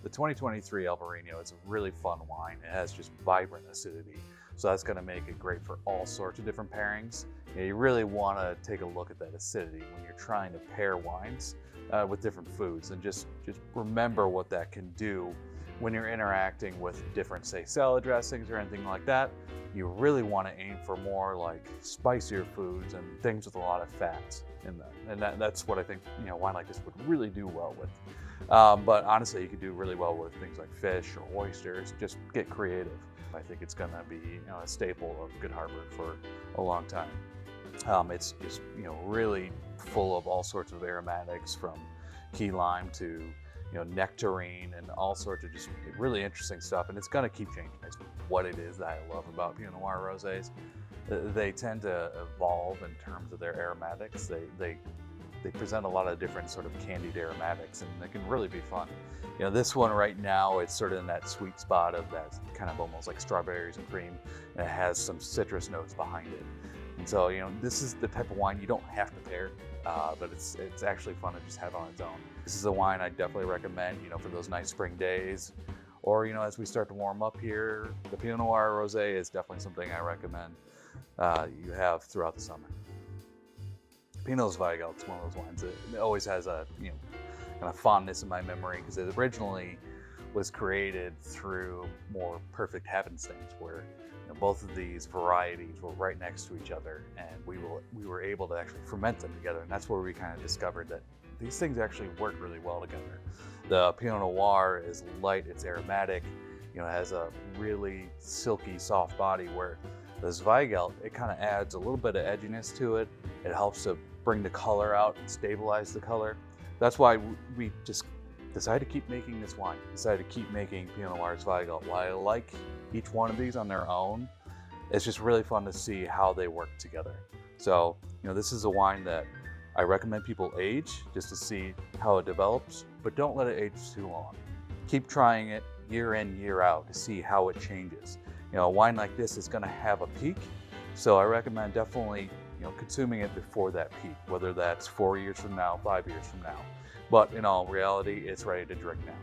The 2023 Albariño is a really fun wine. It has just vibrant acidity. So that's gonna make it great for all sorts of different pairings. You really wanna take a look at that acidity when you're trying to pair wines with different foods, and just remember what that can do when you're interacting with different, say, salad dressings or anything like that. You really wanna aim for more like spicier foods and things with a lot of fats in them. And that's what I think, wine like this would really do well with. But honestly, you could do really well with things like fish or oysters. Just get creative. I think it's gonna be a staple of Good Harbor for a long time. It's just really full of all sorts of aromatics, from key lime to nectarine and all sorts of just really interesting stuff. And it's gonna keep changing. It's what it is that I love about Pinot Noir rosés. They tend to evolve in terms of their aromatics. They present a lot of different sort of candied aromatics, and they can really be fun. This one right now, it's sort of in that sweet spot of that kind of almost like strawberries and cream, and it has some citrus notes behind it. And so, this is the type of wine you don't have to pair, but it's actually fun to just have on its own. This is a wine I definitely recommend, for those nice spring days, or, as we start to warm up here. The Pinot Noir Rosé is definitely something I recommend you have throughout the summer. NOIR-ZWEIGELT is one of those wines that always has a kind of fondness in my memory, because it originally was created through more perfect happenstance, where both of these varieties were right next to each other, and we were able to actually ferment them together, and that's where we kind of discovered that these things actually work really well together. The Pinot Noir is light, it's aromatic, it has a really silky, soft body, where the Zweigelt, it kind of adds a little bit of edginess to it. It helps to bring the color out and stabilize the color. That's why we just decided to keep making this wine, decided to keep making Pinot Noir Zweigelt. While I like each one of these on their own, it's just really fun to see how they work together. So, this is a wine that I recommend people age just to see how it develops, but don't let it age too long. Keep trying it year in, year out to see how it changes. A wine like this is gonna have a peak, so I recommend definitely consuming it before that peak, whether that's 4 years from now, 5 years from now. But in all reality, it's ready to drink now.